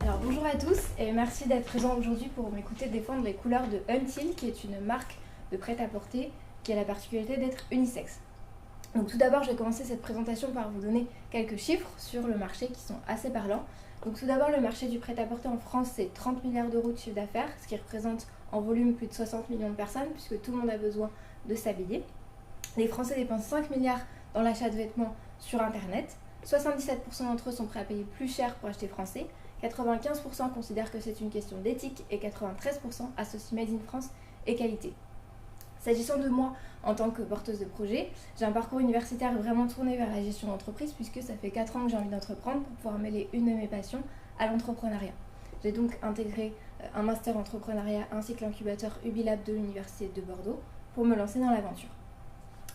Alors bonjour à tous et merci d'être présents aujourd'hui pour m'écouter défendre les couleurs de Until, qui est une marque de prêt-à-porter qui a la particularité d'être unisexe. Donc tout d'abord, je vais commencer cette présentation par vous donner quelques chiffres sur le marché qui sont assez parlants. Donc tout d'abord, le marché du prêt-à-porter en France, c'est 30 milliards d'euros de chiffre d'affaires, ce qui représente en volume plus de 60 millions de personnes puisque tout le monde a besoin de s'habiller. Les Français dépensent 5 milliards dans l'achat de vêtements sur Internet. 77% d'entre eux sont prêts à payer plus cher pour acheter français. 95% considèrent que c'est une question d'éthique et 93% associent Made in France et qualité. S'agissant de moi en tant que porteuse de projet, j'ai un parcours universitaire vraiment tourné vers la gestion d'entreprise puisque ça fait 4 ans que j'ai envie d'entreprendre pour pouvoir mêler une de mes passions à l'entrepreneuriat. J'ai donc intégré un master entrepreneuriat ainsi que l'incubateur Ubilab de l'Université de Bordeaux pour me lancer dans l'aventure.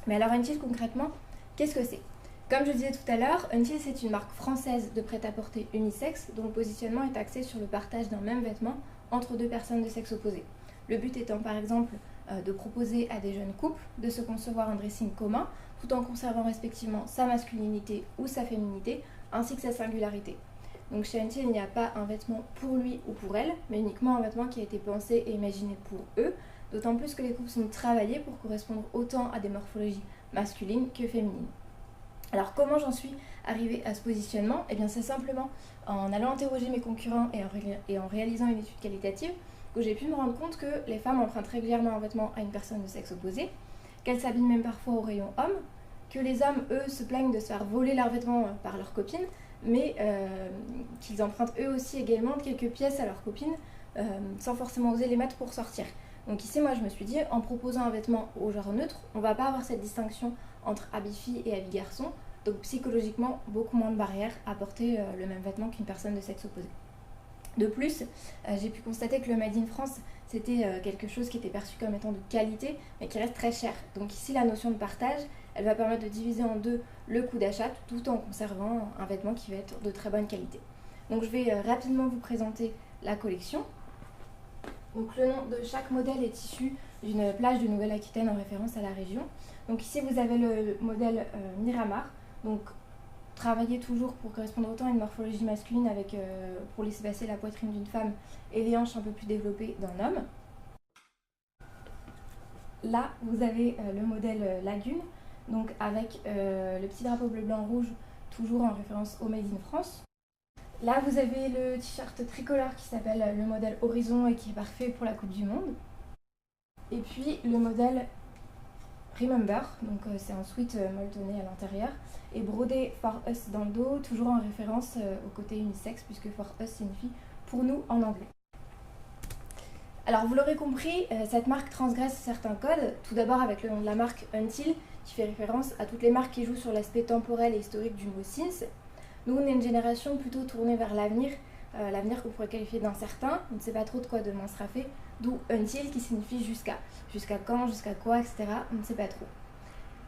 Mais alors Until concrètement, qu'est-ce que c'est ? Comme je disais tout à l'heure, Until c'est une marque française de prêt-à-porter unisexe dont le positionnement est axé sur le partage d'un même vêtement entre deux personnes de sexe opposé. Le but étant par exemple de proposer à des jeunes couples de se concevoir un dressing commun tout en conservant respectivement sa masculinité ou sa féminité ainsi que sa singularité. Donc chez Until, il n'y a pas un vêtement pour lui ou pour elle, mais uniquement un vêtement qui a été pensé et imaginé pour eux, d'autant plus que les couples sont travaillés pour correspondre autant à des morphologies masculines que féminines. Alors comment j'en suis arrivée à ce positionnement ? Eh bien c'est simplement en allant interroger mes concurrents et en réalisant une étude qualitative que j'ai pu me rendre compte que les femmes empruntent régulièrement un vêtement à une personne de sexe opposé, qu'elles s'habillent même parfois au rayon homme, que les hommes, eux, se plaignent de se faire voler leurs vêtements par leurs copines, mais qu'ils empruntent eux aussi également quelques pièces à leurs copines sans forcément oser les mettre pour sortir. Donc ici, moi, je me suis dit, en proposant un vêtement au genre neutre, on va pas avoir cette distinction entre habit fille et habit garçon, donc psychologiquement, beaucoup moins de barrières à porter le même vêtement qu'une personne de sexe opposé. De plus, j'ai pu constater que le Made in France, c'était quelque chose qui était perçu comme étant de qualité, mais qui reste très cher. Donc ici, la notion de partage, elle va permettre de diviser en deux le coût d'achat, tout en conservant un vêtement qui va être de très bonne qualité. Donc je vais rapidement vous présenter la collection. Donc le nom de chaque modèle est issu d'une plage de Nouvelle-Aquitaine en référence à la région. Donc ici vous avez le modèle Miramar, donc travailler toujours pour correspondre autant à une morphologie masculine avec, pour laisser passer la poitrine d'une femme et les hanches un peu plus développées d'un homme. Là vous avez le modèle Lagune, donc avec le petit drapeau bleu blanc rouge, toujours en référence au Made in France. Là, vous avez le t-shirt tricolore qui s'appelle le modèle Horizon et qui est parfait pour la Coupe du Monde. Et puis le modèle Remember, donc c'est un sweat molletonné à l'intérieur et brodé For Us dans le dos, toujours en référence au côté unisexe puisque For Us signifie pour nous en anglais. Alors vous l'aurez compris, cette marque transgresse certains codes, tout d'abord avec le nom de la marque Until qui fait référence à toutes les marques qui jouent sur l'aspect temporel et historique du mot since. Nous, on est une génération plutôt tournée vers l'avenir, l'avenir qu'on pourrait qualifier d'incertain, on ne sait pas trop de quoi demain sera fait, d'où Until qui signifie jusqu'à. Jusqu'à quand, jusqu'à quoi, etc. On ne sait pas trop.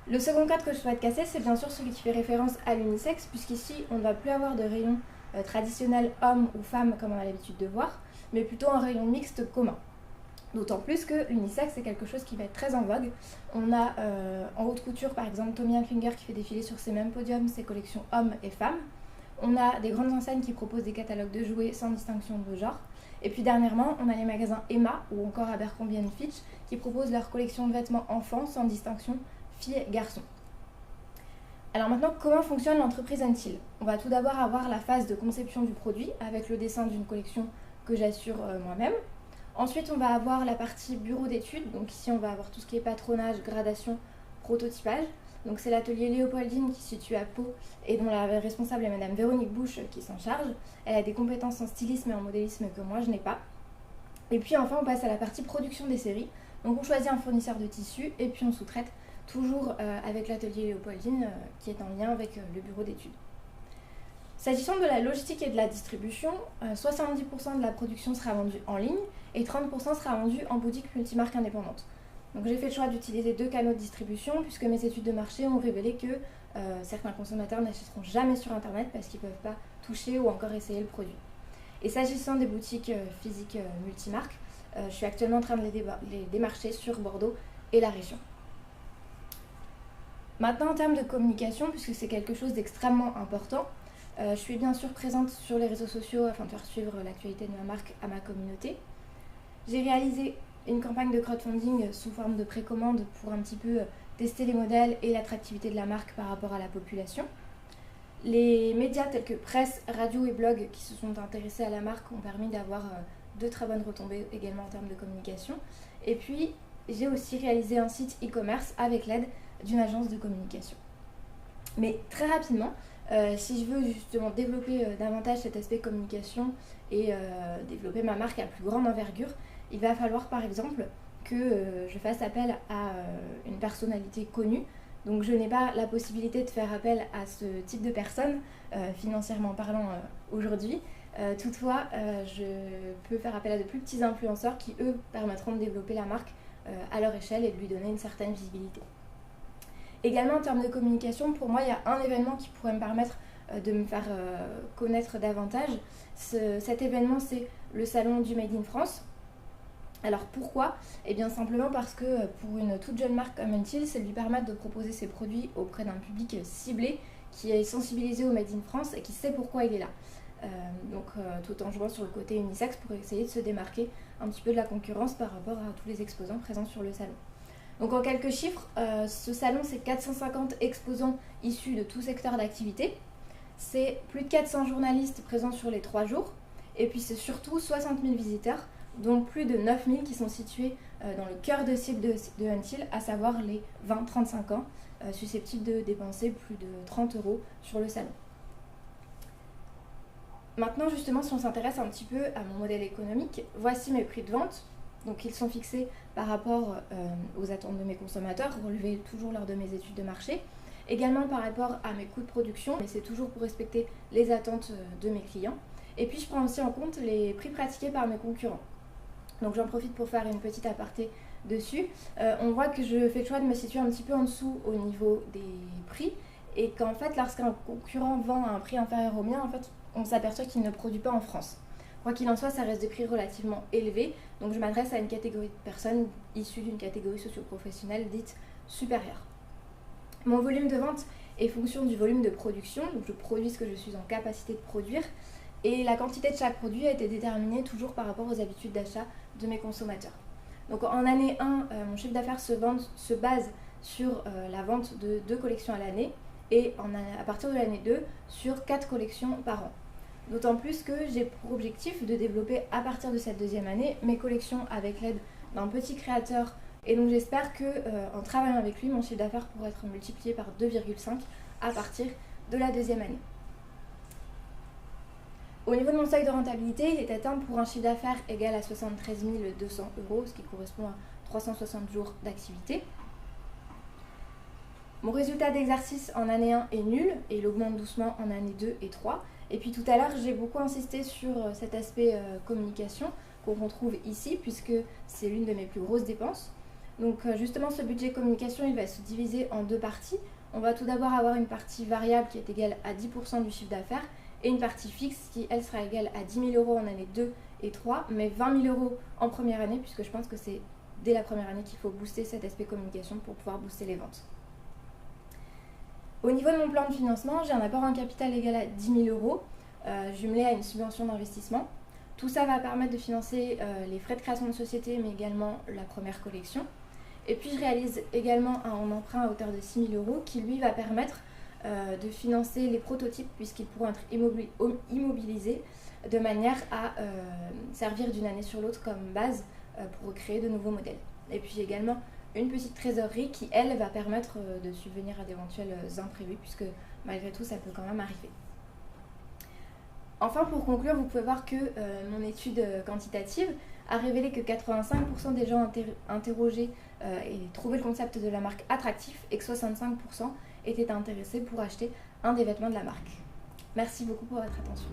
Le second code que je souhaite casser, c'est bien sûr celui qui fait référence à l'unisexe, puisqu'ici, on ne va plus avoir de rayon traditionnel homme ou femme comme on a l'habitude de voir, mais plutôt un rayon mixte commun. D'autant plus que l'unisexe c'est quelque chose qui va être très en vogue. On a en haute couture par exemple Tommy Hilfiger qui fait défiler sur ces mêmes podiums ses collections hommes et femmes. On a des grandes enseignes qui proposent des catalogues de jouets sans distinction de genre. Et puis dernièrement, on a les magasins Emma ou encore Abercrombie & Fitch qui proposent leur collection de vêtements enfants sans distinction filles-garçons. Alors maintenant, comment fonctionne l'entreprise Until ? On va tout d'abord avoir la phase de conception du produit avec le dessin d'une collection que j'assure moi-même. Ensuite, on va avoir la partie bureau d'études. Donc ici, on va avoir tout ce qui est patronage, gradation, prototypage. Donc c'est l'atelier Léopoldine qui se situe à Pau et dont la responsable est Madame Véronique Bouche qui s'en charge. Elle a des compétences en stylisme et en modélisme que moi je n'ai pas. Et puis enfin on passe à la partie production des séries. Donc on choisit un fournisseur de tissus et puis on sous-traite toujours avec l'atelier Léopoldine qui est en lien avec le bureau d'études. S'agissant de la logistique et de la distribution, 70% de la production sera vendue en ligne et 30% sera vendue en boutique multimarque indépendante. Donc j'ai fait le choix d'utiliser 2 canaux de distribution puisque mes études de marché ont révélé que certains consommateurs n'achèteront jamais sur internet parce qu'ils ne peuvent pas toucher ou encore essayer le produit. Et s'agissant des boutiques physiques multimarques, je suis actuellement en train de les démarcher sur Bordeaux et la région. Maintenant en termes de communication, puisque c'est quelque chose d'extrêmement important, Je suis bien sûr présente sur les réseaux sociaux afin de faire suivre l'actualité de ma marque à ma communauté. J'ai réalisé une campagne de crowdfunding sous forme de précommande pour un petit peu tester les modèles et l'attractivité de la marque par rapport à la population. Les médias tels que presse, radio et blog qui se sont intéressés à la marque ont permis d'avoir de très bonnes retombées également en termes de communication. Et puis, j'ai aussi réalisé un site e-commerce avec l'aide d'une agence de communication. Mais très rapidement, si je veux justement développer davantage cet aspect communication et développer ma marque à plus grande envergure, il va falloir par exemple que je fasse appel à une personnalité connue. Donc je n'ai pas la possibilité de faire appel à ce type de personne, financièrement parlant aujourd'hui. Toutefois, je peux faire appel à de plus petits influenceurs qui, eux, permettront de développer la marque à leur échelle et de lui donner une certaine visibilité. Également, en termes de communication, pour moi, il y a un événement qui pourrait me permettre de me faire connaître davantage. Cet événement, c'est le salon du Made in France. Alors pourquoi ? Eh bien simplement parce que pour une toute jeune marque comme Until, ça lui permet de proposer ses produits auprès d'un public ciblé qui est sensibilisé au Made in France et qui sait pourquoi il est là. Tout en jouant sur le côté unisexe pour essayer de se démarquer un petit peu de la concurrence par rapport à tous les exposants présents sur le salon. Donc en quelques chiffres, ce salon c'est 450 exposants issus de tout secteur d'activité, c'est plus de 400 journalistes présents sur les 3 jours, et puis c'est surtout 60 000 visiteurs, dont plus de 9 000 qui sont situés dans le cœur de cible de Until, à savoir les 20-35 ans, susceptibles de dépenser plus de 30 € sur le salon. Maintenant justement, si on s'intéresse un petit peu à mon modèle économique, voici mes prix de vente. Donc ils sont fixés par rapport aux attentes de mes consommateurs, relevés toujours lors de mes études de marché. Également par rapport à mes coûts de production, mais c'est toujours pour respecter les attentes de mes clients. Et puis je prends aussi en compte les prix pratiqués par mes concurrents. Donc j'en profite pour faire une petite aparté dessus. On voit que je fais le choix de me situer un petit peu en dessous au niveau des prix, et qu'en fait lorsqu'un concurrent vend à un prix inférieur au mien, en fait, on s'aperçoit qu'il ne produit pas en France. Quoi qu'il en soit, ça reste des prix relativement élevés, donc je m'adresse à une catégorie de personnes issues d'une catégorie socio-professionnelle dite supérieure. Mon volume de vente est fonction du volume de production, donc je produis ce que je suis en capacité de produire, et la quantité de chaque produit a été déterminée toujours par rapport aux habitudes d'achat de mes consommateurs. Donc en année 1, mon chiffre d'affaires se base sur la vente de 2 collections à l'année, et à partir de l'année 2, sur 4 collections par an. D'autant plus que j'ai pour objectif de développer à partir de cette deuxième année mes collections avec l'aide d'un petit créateur, et donc j'espère qu'en travaillant avec lui, mon chiffre d'affaires pourra être multiplié par 2,5 à partir de la deuxième année. Au niveau de mon seuil de rentabilité, il est atteint pour un chiffre d'affaires égal à 73 200 €, ce qui correspond à 360 jours d'activité. Mon résultat d'exercice en année 1 est nul et il augmente doucement en année 2 et 3. Et puis tout à l'heure, j'ai beaucoup insisté sur cet aspect communication qu'on retrouve ici, puisque c'est l'une de mes plus grosses dépenses. Donc justement, ce budget communication, il va se diviser en 2 parties. On va tout d'abord avoir une partie variable qui est égale à 10% du chiffre d'affaires et une partie fixe qui, elle, sera égale à 10 000 € en année 2 et 3, mais 20 000 € en première année, puisque je pense que c'est dès la première année qu'il faut booster cet aspect communication pour pouvoir booster les ventes. Au niveau de mon plan de financement, j'ai un apport en capital égal à 10 000 €, jumelé à une subvention d'investissement. Tout ça va permettre de financer les frais de création de société, mais également la première collection. Et puis je réalise également un emprunt à hauteur de 6 000 € qui lui va permettre de financer les prototypes, puisqu'ils pourront être immobilisés de manière à servir d'une année sur l'autre comme base pour créer de nouveaux modèles. Et puis également une petite trésorerie qui, elle, va permettre de subvenir à d'éventuels imprévus, puisque malgré tout, ça peut quand même arriver. Enfin, pour conclure, vous pouvez voir que mon étude quantitative a révélé que 85% des gens interrogés et trouvaient le concept de la marque attractif, et que 65% étaient intéressés pour acheter un des vêtements de la marque. Merci beaucoup pour votre attention.